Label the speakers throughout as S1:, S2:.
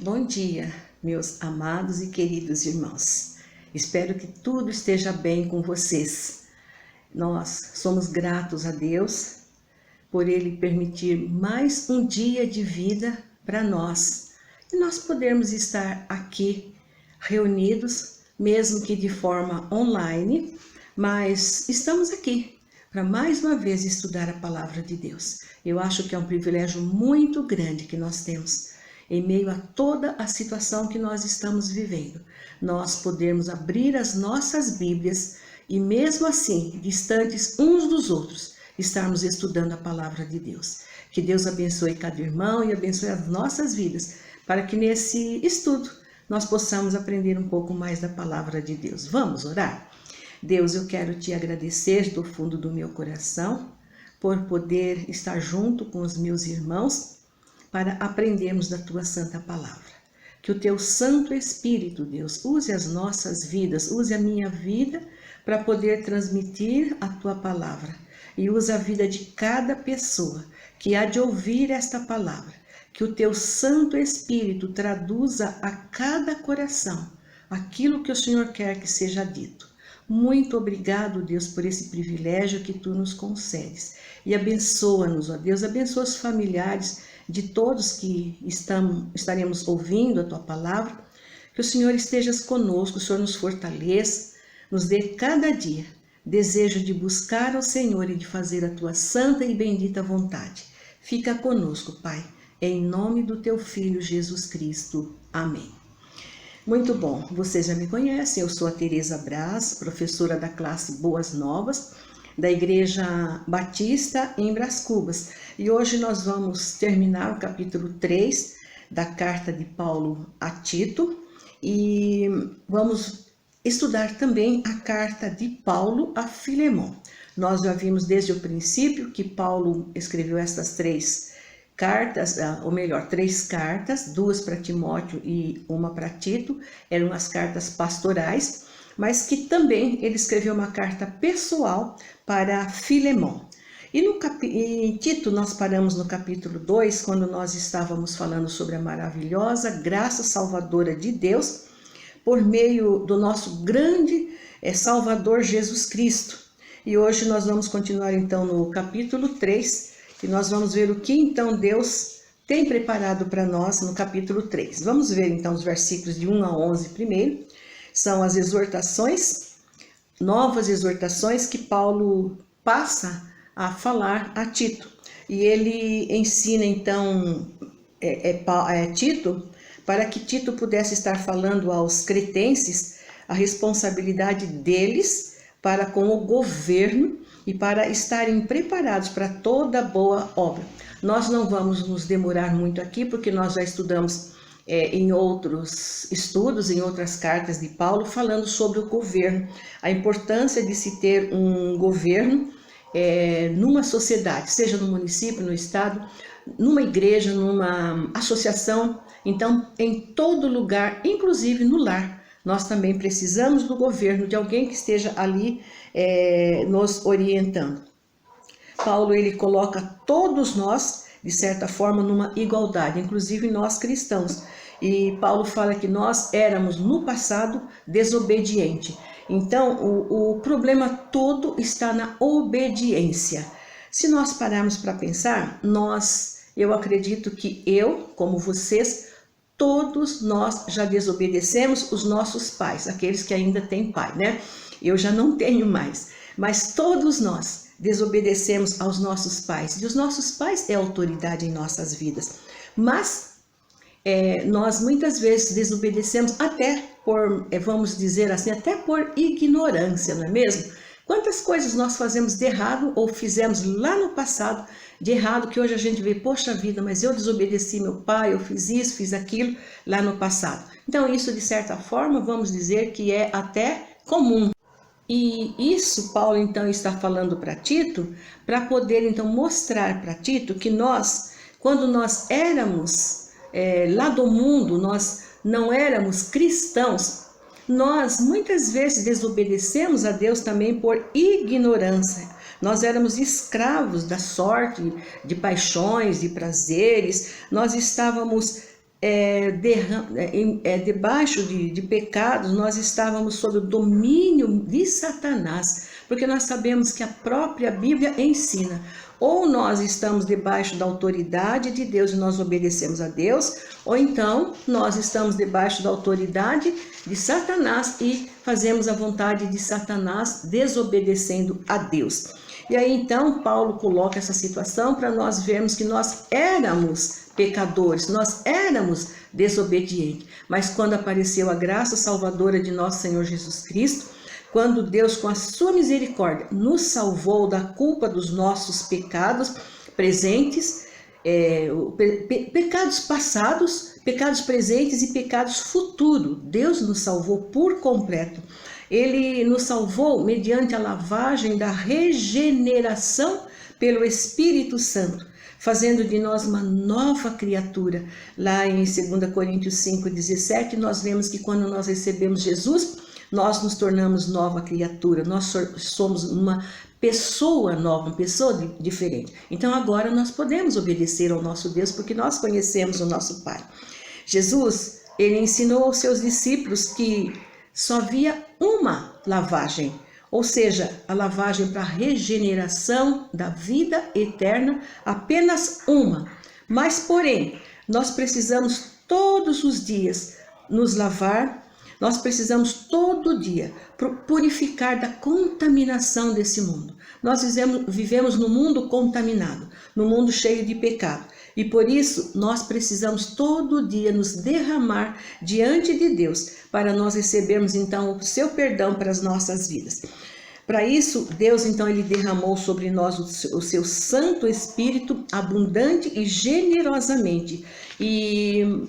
S1: Bom dia, meus amados e queridos irmãos. Espero que tudo esteja bem com vocês. Nós somos gratos a Deus por Ele permitir mais um dia de vida para nós. E nós podermos estar aqui reunidos, mesmo que de forma online, mas estamos aqui para mais uma vez estudar a palavra de Deus. Eu acho que é um privilégio muito grande que nós temos em meio a toda a situação que nós estamos vivendo. Nós podemos abrir as nossas Bíblias e mesmo assim, distantes uns dos outros, estarmos estudando a palavra de Deus. Que Deus abençoe cada irmão e abençoe as nossas vidas, para que nesse estudo nós possamos aprender um pouco mais da palavra de Deus. Vamos orar? Deus, eu quero te agradecer do fundo do meu coração por poder estar junto com os meus irmãos para aprendermos da tua santa palavra. Que o teu Santo Espírito, Deus, use as nossas vidas, use a minha vida para poder transmitir a tua palavra. E use a vida de cada pessoa que há de ouvir esta palavra. Que o teu Santo Espírito traduza a cada coração aquilo que o Senhor quer que seja dito. Muito obrigado, Deus, por esse privilégio que tu nos concedes. E abençoa-nos, ó Deus, abençoa os familiares de todos que estaremos ouvindo a tua palavra. Que o Senhor esteja conosco, o Senhor nos fortaleça, nos dê cada dia desejo de buscar ao Senhor e de fazer a tua santa e bendita vontade. Fica conosco, Pai, em nome do teu Filho Jesus Cristo. Amém. Muito bom, vocês já me conhecem, eu sou a Tereza Braz, professora da classe Boas Novas, da Igreja Batista em Brás Cubas. E hoje nós vamos terminar o capítulo 3 da carta de Paulo a Tito e vamos estudar também a carta de Paulo a Filemon. Nós já vimos desde o princípio que Paulo escreveu estas três cartas, ou melhor, três cartas, duas para Timóteo e uma para Tito, eram as cartas pastorais, mas que também ele escreveu uma carta pessoal para Filemon. E em Tito nós paramos no capítulo 2, quando nós estávamos falando sobre a maravilhosa graça salvadora de Deus, por meio do nosso grande Salvador Jesus Cristo. E hoje nós vamos continuar então no capítulo 3, e nós vamos ver o que então Deus tem preparado para nós no capítulo 3. Vamos ver então os versículos de 1 a 11 primeiro. São as exortações, novas exortações que Paulo passa a falar a Tito. E ele ensina então Tito, para que Tito pudesse estar falando aos cretenses a responsabilidade deles para com o governo e para estarem preparados para toda boa obra. Nós não vamos nos demorar muito aqui, porque nós já estudamos em outros estudos, em outras cartas de Paulo, falando sobre o governo, a importância de se ter um governo numa sociedade, seja no município, no estado, numa igreja, numa associação. Então, em todo lugar, inclusive no lar, nós também precisamos do governo, de alguém que esteja ali nos orientando. Paulo, ele coloca todos nós, de certa forma, numa igualdade, inclusive nós cristãos. E Paulo fala que nós éramos, no passado, desobedientes. Então, o problema todo está na obediência. Se nós pararmos para pensar, eu acredito que eu, como vocês, todos nós já desobedecemos os nossos pais, aqueles que ainda têm pai, né? Eu já não tenho mais, mas todos nós desobedecemos aos nossos pais, e os nossos pais é autoridade em nossas vidas. Mas nós muitas vezes desobedecemos até por, vamos dizer assim, até por ignorância, não é mesmo? Quantas coisas nós fazemos de errado ou fizemos lá no passado de errado, que hoje a gente vê, poxa vida, mas eu desobedeci meu pai, eu fiz isso, fiz aquilo lá no passado. Então isso, de certa forma, vamos dizer que é até comum. E isso Paulo então está falando para Tito, para poder então mostrar para Tito que nós, quando nós éramos lá do mundo, nós não éramos cristãos, nós muitas vezes desobedecemos a Deus também por ignorância. Nós éramos escravos da sorte, de paixões, de prazeres, nós estávamos debaixo de pecados, nós estávamos sob o domínio de Satanás, porque nós sabemos que a própria Bíblia ensina, ou nós estamos debaixo da autoridade de Deus e nós obedecemos a Deus, ou então nós estamos debaixo da autoridade de Satanás e fazemos a vontade de Satanás, desobedecendo a Deus. E aí então Paulo coloca essa situação para nós vermos que nós éramos pecadores, nós éramos desobedientes, mas quando apareceu a graça salvadora de nosso Senhor Jesus Cristo, quando Deus com a sua misericórdia nos salvou da culpa dos nossos pecados presentes, pecados passados, pecados presentes e pecados futuros, Deus nos salvou por completo. Ele nos salvou mediante a lavagem da regeneração pelo Espírito Santo, fazendo de nós uma nova criatura. Lá em 2 Coríntios 5,17, nós vemos que quando nós recebemos Jesus, nós nos tornamos nova criatura, nós somos uma pessoa nova, uma pessoa diferente. Então agora nós podemos obedecer ao nosso Deus, porque nós conhecemos o nosso Pai. Jesus, ele ensinou aos seus discípulos que só havia uma lavagem, ou seja, a lavagem para a regeneração da vida eterna, apenas uma. Mas, porém, nós precisamos todos os dias nos lavar, nós precisamos todo dia purificar da contaminação desse mundo. Nós vivemos num mundo contaminado, num mundo cheio de pecado. E por isso nós precisamos todo dia nos derramar diante de Deus, para nós recebermos então o seu perdão para as nossas vidas. Para isso, Deus então ele derramou sobre nós o seu Santo Espírito abundante e generosamente, e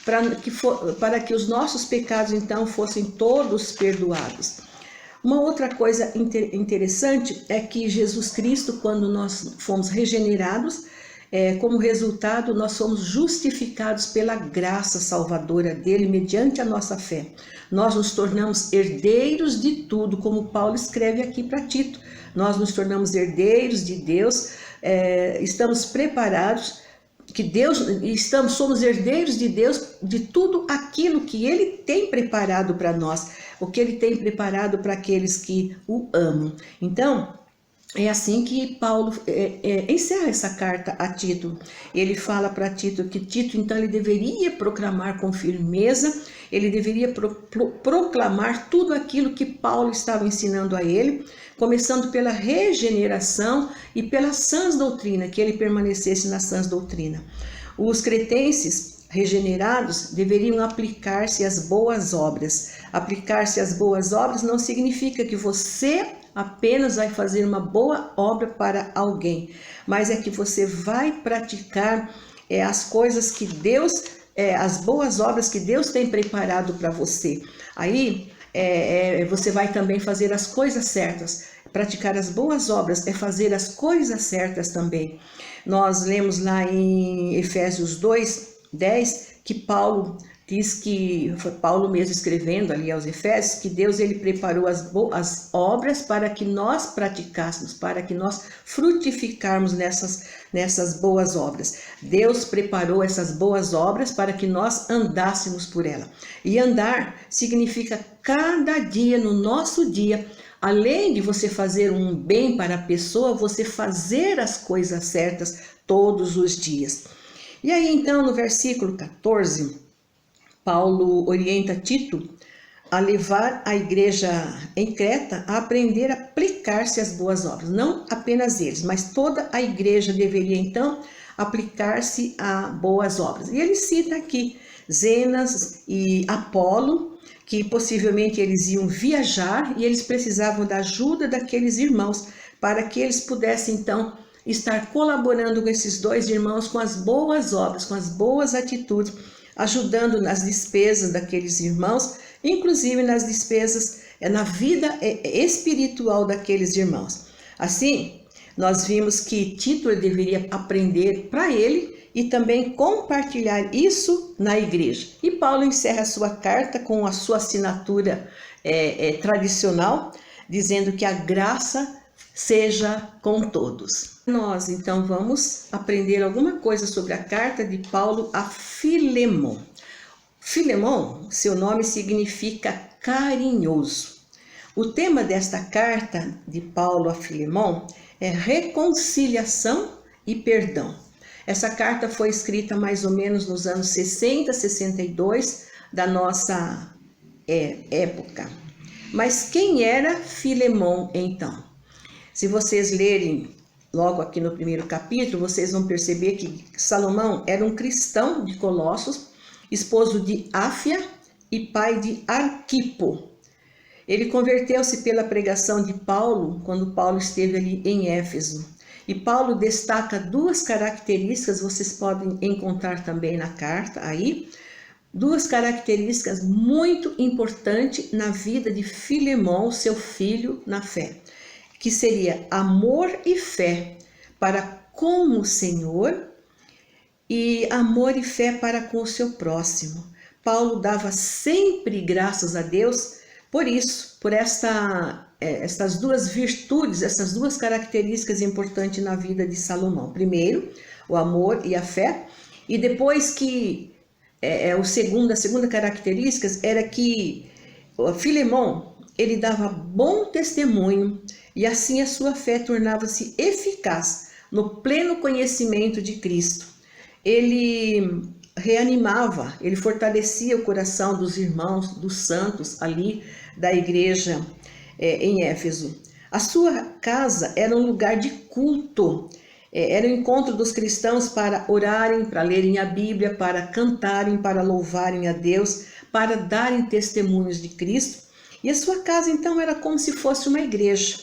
S1: para que os nossos pecados então fossem todos perdoados. Uma outra coisa interessante é que Jesus Cristo, quando nós fomos regenerados, como resultado, nós somos justificados pela graça salvadora dele, mediante a nossa fé. Nós nos tornamos herdeiros de tudo, como Paulo escreve aqui para Tito. Nós nos tornamos herdeiros de Deus, estamos preparados, somos herdeiros de Deus, de tudo aquilo que ele tem preparado para nós, o que ele tem preparado para aqueles que o amam. Então, é assim que Paulo encerra essa carta a Tito. Ele fala para Tito que Tito, então, ele deveria proclamar com firmeza, ele deveria proclamar tudo aquilo que Paulo estava ensinando a ele, começando pela regeneração e pelas sãs doutrinas, que ele permanecesse nas sãs doutrinas. Os cretenses regenerados deveriam aplicar-se às boas obras. Aplicar-se às boas obras não significa que você apenas vai fazer uma boa obra para alguém, mas é que você vai praticar as coisas que Deus, as boas obras que Deus tem preparado para você. Aí você vai também fazer as coisas certas. Praticar as boas obras é fazer as coisas certas também. Nós lemos lá em Efésios 2:10 que Paulo diz, que foi Paulo mesmo escrevendo ali aos Efésios, que Deus ele preparou as obras para que nós praticássemos, para que nós frutificarmos nessas boas obras. Deus preparou essas boas obras para que nós andássemos por ela. E andar significa cada dia, no nosso dia, além de você fazer um bem para a pessoa, você fazer as coisas certas todos os dias. E aí então no versículo 14, Paulo orienta Tito a levar a igreja em Creta a aprender a aplicar-se às boas obras. Não apenas eles, mas toda a igreja deveria então aplicar-se a boas obras. E ele cita aqui Zenas e Apolo, que possivelmente eles iam viajar e eles precisavam da ajuda daqueles irmãos para que eles pudessem então estar colaborando com esses dois irmãos com as boas obras, com as boas atitudes, ajudando nas despesas daqueles irmãos, inclusive nas despesas na vida espiritual daqueles irmãos. Assim, nós vimos que Tito deveria aprender para ele e também compartilhar isso na igreja. E Paulo encerra a sua carta com a sua assinatura tradicional, dizendo que a graça seja com todos. Nós então vamos aprender alguma coisa sobre a carta de Paulo a Filemon. Filemon, seu nome significa carinhoso. O tema desta carta de Paulo a Filemon é reconciliação e perdão. Essa carta foi escrita mais ou menos nos anos 60, 62 da nossa época. Mas quem era Filemon então? Se vocês lerem logo aqui no primeiro capítulo, vocês vão perceber que Salomão era um cristão de Colossos, esposo de Áfia e pai de Arquipo. Ele converteu-se pela pregação de Paulo, quando Paulo esteve ali em Éfeso. E Paulo destaca duas características, vocês podem encontrar também na carta aí, duas características muito importantes na vida de Filemon, seu filho na fé, que seria amor e fé para com o Senhor e amor e fé para com o seu próximo. Paulo dava sempre graças a Deus por isso, por estas duas virtudes, essas duas características importantes na vida de Salomão. Primeiro, o amor e a fé, e depois que a segunda característica era que Filemon, ele dava bom testemunho e assim a sua fé tornava-se eficaz no pleno conhecimento de Cristo. Ele reanimava, ele fortalecia o coração dos irmãos, dos santos ali da igreja em Éfeso. A sua casa era um lugar de culto, era o encontro dos cristãos para orarem, para lerem a Bíblia, para cantarem, para louvarem a Deus, para darem testemunhos de Cristo. E a sua casa então era como se fosse uma igreja.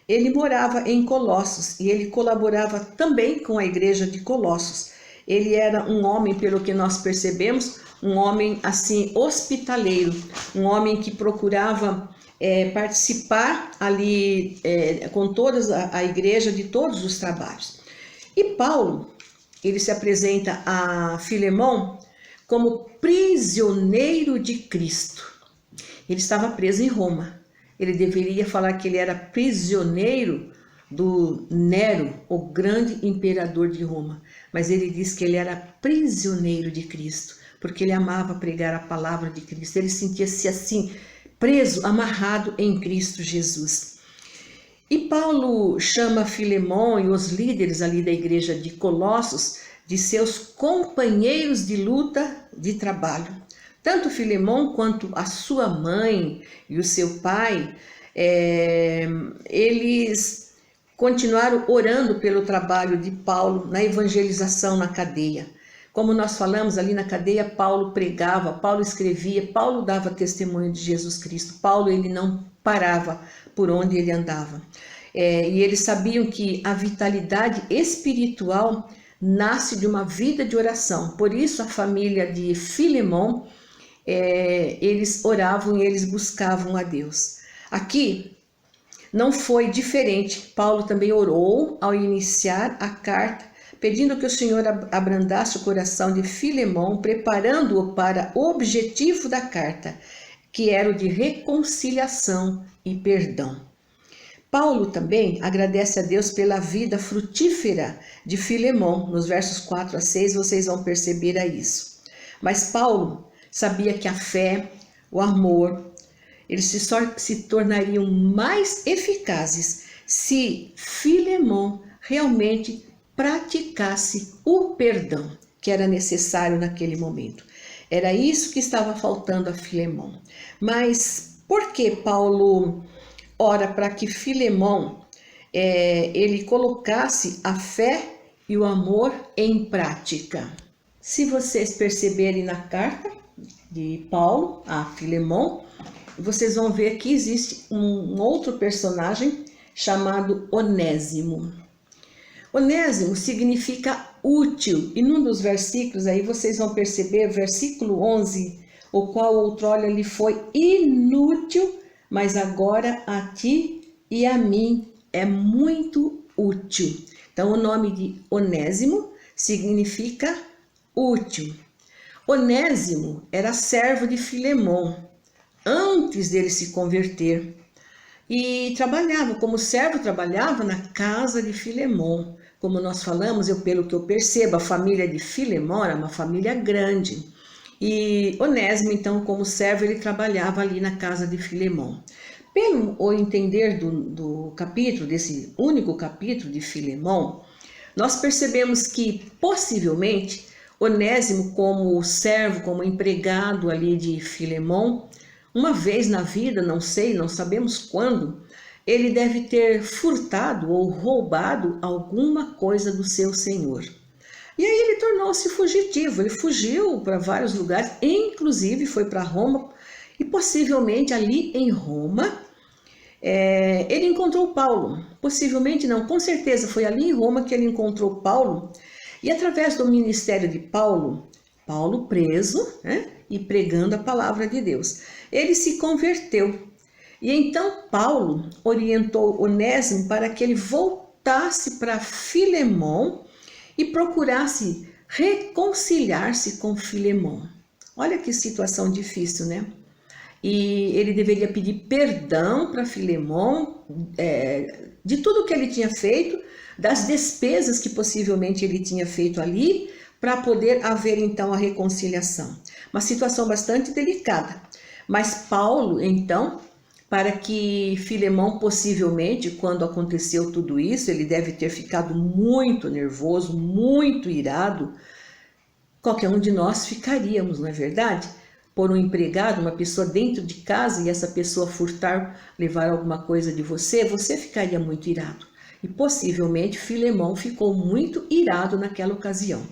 S1: Ele morava em Colossos e ele colaborava também com a igreja de Colossos. Ele era um homem, pelo que nós percebemos, um homem assim hospitaleiro, um homem que procurava participar ali com toda a igreja de todos os trabalhos. E Paulo, ele se apresenta a Filemon como prisioneiro de Cristo. Ele estava preso em Roma. Ele deveria falar que ele era prisioneiro do Nero, o grande imperador de Roma. Mas ele diz que ele era prisioneiro de Cristo, porque ele amava pregar a palavra de Cristo. Ele sentia-se assim, preso, amarrado em Cristo Jesus. E Paulo chama Filemon e os líderes ali da igreja de Colossos de seus companheiros de luta, de trabalho. Tanto Filemon quanto a sua mãe e o seu pai, eles continuaram orando pelo trabalho de Paulo na evangelização na cadeia. Como nós falamos ali na cadeia, Paulo pregava, Paulo escrevia, Paulo dava testemunho de Jesus Cristo. Paulo, ele não parava por onde ele andava. E eles sabiam que a vitalidade espiritual nasce de uma vida de oração. Por isso a família de Filemon, eles oravam e eles buscavam a Deus. Aqui não foi diferente. Paulo também orou ao iniciar a carta, pedindo que o Senhor abrandasse o coração de Filemon, preparando-o para o objetivo da carta, que era o de reconciliação e perdão. Paulo também agradece a Deus pela vida frutífera de Filemon. Nos versos 4 a 6 vocês vão perceber isso. Mas Paulo sabia que a fé, o amor, eles se tornariam mais eficazes se Filemon realmente praticasse o perdão que era necessário naquele momento. Era isso que estava faltando a Filemon. Mas por que Paulo ora para que Filemon ele colocasse a fé e o amor em prática? Se vocês perceberem na carta de Paulo a Filemon, vocês vão ver que existe um outro personagem chamado Onésimo. Onésimo significa útil, e num dos versículos aí vocês vão perceber, versículo 11, o qual outrora lhe foi inútil, mas agora a ti e a mim é muito útil. Então o nome de Onésimo significa útil. Onésimo era servo de Filemon antes dele se converter e trabalhava como servo, trabalhava na casa de Filemon. como nós falamos, pelo que eu percebo, a família de Filemão era uma família grande. E Onésimo, então, como servo, ele trabalhava ali na casa de Filemão. Pelo o entender do capítulo, desse único capítulo de Filemão, nós percebemos que, possivelmente, Onésimo, como servo, como empregado ali de Filemão, uma vez na vida, não sei, não sabemos quando, ele deve ter furtado ou roubado alguma coisa do seu senhor. E aí ele tornou-se fugitivo, ele fugiu para vários lugares, inclusive foi para Roma, e possivelmente ali em Roma, ele encontrou Paulo. Possivelmente não, com certeza foi ali em Roma que ele encontrou Paulo, e através do ministério de Paulo, Paulo preso, né, e pregando a palavra de Deus, ele se converteu. E então Paulo orientou Onésimo para que ele voltasse para Filemão e procurasse reconciliar-se com Filemão. Olha que situação difícil, né? E ele deveria pedir perdão para Filemão de tudo que ele tinha feito, das despesas que possivelmente ele tinha feito ali, para poder haver então a reconciliação. Uma situação bastante delicada. Mas Paulo, então, para que Filemão possivelmente, quando aconteceu tudo isso, ele deve ter ficado muito nervoso, muito irado. Qualquer um de nós ficaríamos, não é verdade? Por um empregado, uma pessoa dentro de casa e essa pessoa furtar, levar alguma coisa de você, você ficaria muito irado. E possivelmente Filemão ficou muito irado naquela ocasião.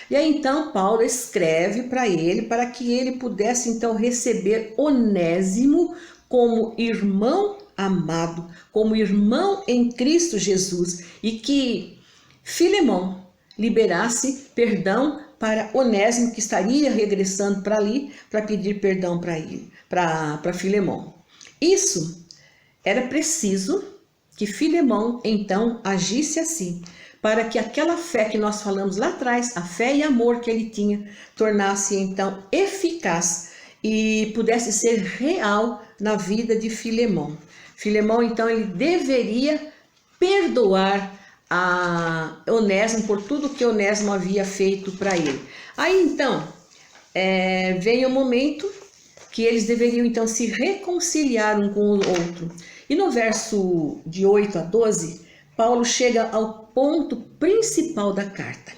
S1: E aí então Paulo escreve para ele, para que ele pudesse então receber Onésimo como irmão amado, como irmão em Cristo Jesus, e que Filemão liberasse perdão para Onésimo, que estaria regressando para ali para pedir perdão para ele, para Filemão. Isso era preciso que Filemão então agisse assim, para que aquela fé que nós falamos lá atrás, a fé e amor que ele tinha, tornasse então eficaz e pudesse ser real na vida de Filemão. Filemão então ele deveria perdoar a Onésimo por tudo que Onésimo havia feito para ele. Aí então vem o momento que eles deveriam então se reconciliar um com o outro. E no verso de 8 a 12, Paulo chega ao ponto principal da carta.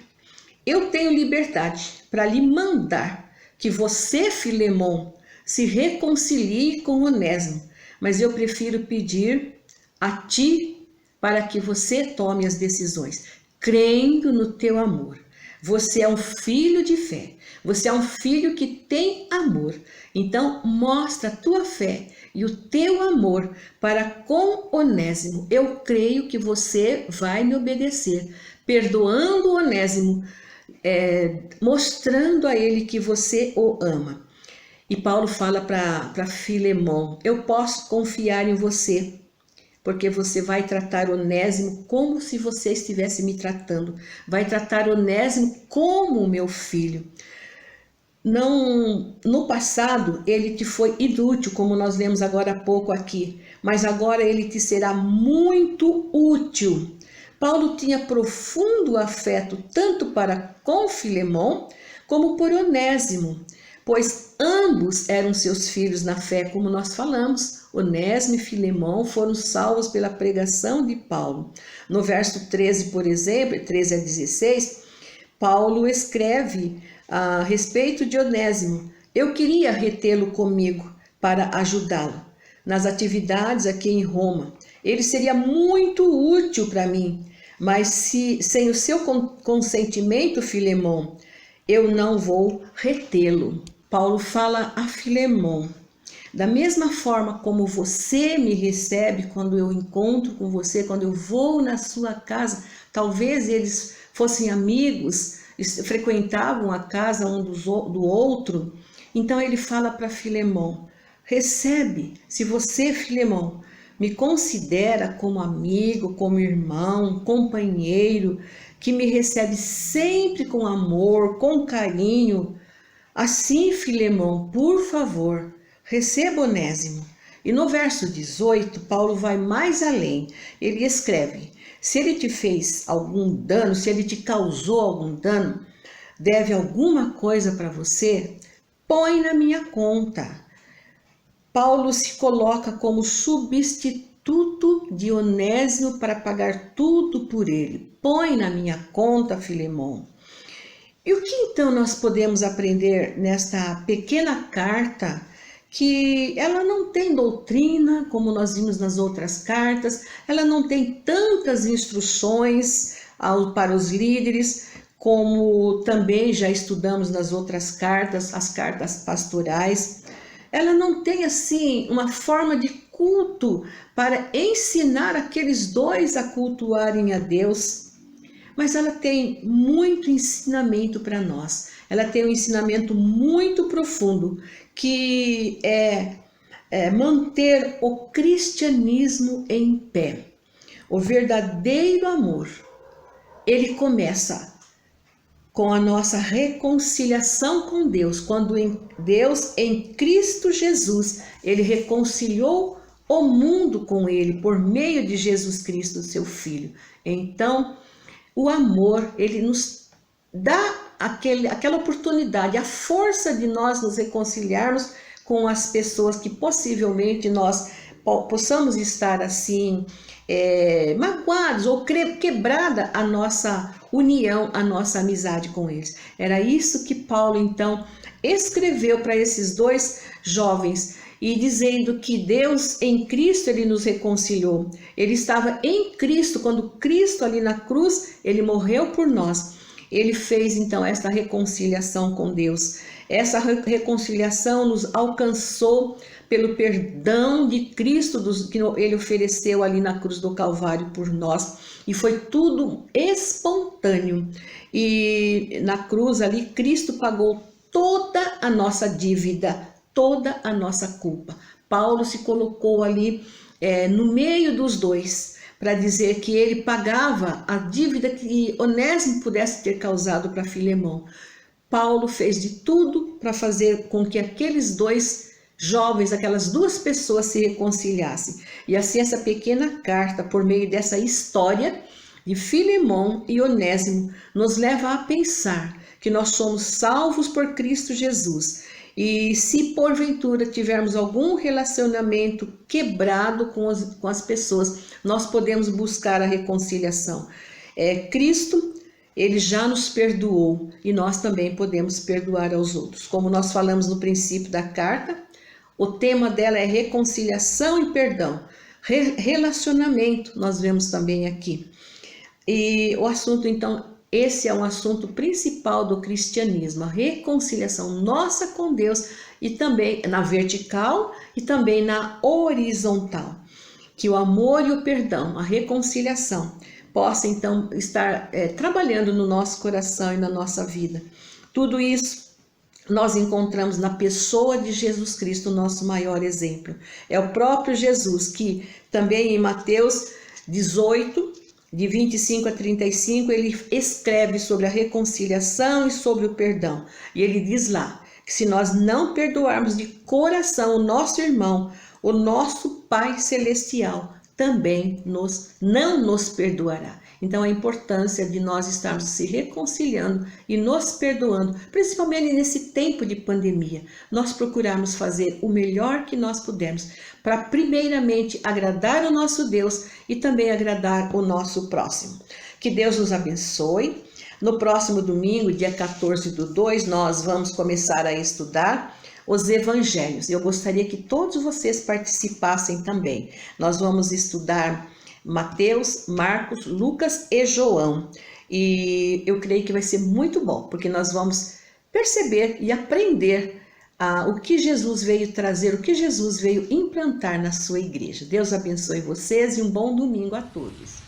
S1: Eu tenho liberdade para lhe mandar que você, Filemão, se reconcilie com Onésimo, mas eu prefiro pedir a ti para que você tome as decisões, crendo no teu amor. Você é um filho de fé, você é um filho que tem amor. Então, mostra a tua fé e o teu amor para com Onésimo. Eu creio que você vai me obedecer, perdoando Onésimo, mostrando a ele que você o ama. E Paulo fala para Filemão, eu posso confiar em você, porque você vai tratar Onésimo como se você estivesse me tratando. Vai tratar Onésimo como meu filho. Não, no passado ele te foi inútil, como nós lemos agora há pouco aqui, mas agora ele te será muito útil. Paulo tinha profundo afeto tanto para com Filemão como por Onésimo, pois ambos eram seus filhos na fé, como nós falamos. Onésimo e Filemão foram salvos pela pregação de Paulo. No verso 13, por exemplo, 13 a 16, Paulo escreve a respeito de Onésimo: eu queria retê-lo comigo para ajudá-lo nas atividades aqui em Roma. Ele seria muito útil para mim, mas sem o seu consentimento, Filemão, eu não vou retê-lo. Paulo fala a Filemão: da mesma forma como você me recebe quando eu encontro com você, quando eu vou na sua casa, talvez eles fossem amigos, frequentavam a casa um do outro. Então ele fala para Filemão: recebe, se você, Filemão, me considera como amigo, como irmão, companheiro, que me recebe sempre com amor, com carinho, assim, Filemão, por favor, receba Onésimo. E no verso 18, Paulo vai mais além. Ele escreve: Se ele te fez algum dano, se ele te causou algum dano, deve alguma coisa para você, põe na minha conta. Paulo se coloca como substituto de Onésimo para pagar tudo por ele. Põe na minha conta, Filemon. E o que então nós podemos aprender nesta pequena carta, que ela não tem doutrina, como nós vimos nas outras cartas, ela não tem tantas instruções para os líderes, como também já estudamos nas outras cartas, as cartas pastorais. Ela não tem assim uma forma de culto para ensinar aqueles dois a cultuarem a Deus, mas ela tem muito ensinamento para nós. Ela tem um ensinamento muito profundo, que é manter o cristianismo em pé. O verdadeiro amor, ele começa com a nossa reconciliação com Deus, quando Deus, em Cristo Jesus, ele reconciliou o mundo com ele por meio de Jesus Cristo, seu Filho. Então, o amor, ele nos dá aquela oportunidade, a força de nós nos reconciliarmos com as pessoas que possivelmente nós possamos estar assim, magoados ou quebrada a nossa união, a nossa amizade com eles. Era isso que Paulo então escreveu para esses dois jovens, e dizendo que Deus em Cristo ele nos reconciliou. Ele estava em Cristo, quando Cristo ali na cruz, ele morreu por nós. Ele fez então esta reconciliação com Deus. Essa reconciliação nos alcançou pelo perdão de Cristo que ele ofereceu ali na cruz do Calvário por nós. E foi tudo espontâneo. E na cruz ali, Cristo pagou toda a nossa dívida, toda a nossa culpa. Paulo se colocou ali no meio dos dois, para dizer que ele pagava a dívida que Onésimo pudesse ter causado para Filemão. Paulo fez de tudo para fazer com que aqueles dois jovens, aquelas duas pessoas se reconciliassem. E assim essa pequena carta, por meio dessa história de Filemão e Onésimo, nos leva a pensar que nós somos salvos por Cristo Jesus. E se porventura tivermos algum relacionamento quebrado com as pessoas, nós podemos buscar a reconciliação. Cristo, ele já nos perdoou e nós também podemos perdoar aos outros. Como nós falamos no princípio da carta, o tema dela é reconciliação e perdão. Relacionamento, nós vemos também aqui. E o assunto, então, esse é um assunto principal do cristianismo, a reconciliação nossa com Deus, e também na vertical e também na horizontal. Que o amor e o perdão, a reconciliação, possa então estar trabalhando no nosso coração e na nossa vida. Tudo isso nós encontramos na pessoa de Jesus Cristo, nosso maior exemplo. É o próprio Jesus que também em Mateus 18, de 25 a 35, ele escreve sobre a reconciliação e sobre o perdão. E ele diz lá que se nós não perdoarmos de coração o nosso irmão, o nosso Pai Celestial também não nos perdoará. Então a importância de nós estarmos se reconciliando e nos perdoando, principalmente nesse tempo de pandemia, nós procurarmos fazer o melhor que nós pudermos, para primeiramente agradar o nosso Deus e também agradar o nosso próximo. Que Deus nos abençoe. No próximo domingo, dia 14/2, nós vamos começar a estudar os evangelhos. Eu gostaria que todos vocês participassem também. Nós vamos estudar Mateus, Marcos, Lucas e João. E eu creio que vai ser muito bom, porque nós vamos perceber e aprender o que Jesus veio trazer, o que Jesus veio implantar na sua igreja. Deus abençoe vocês e um bom domingo a todos.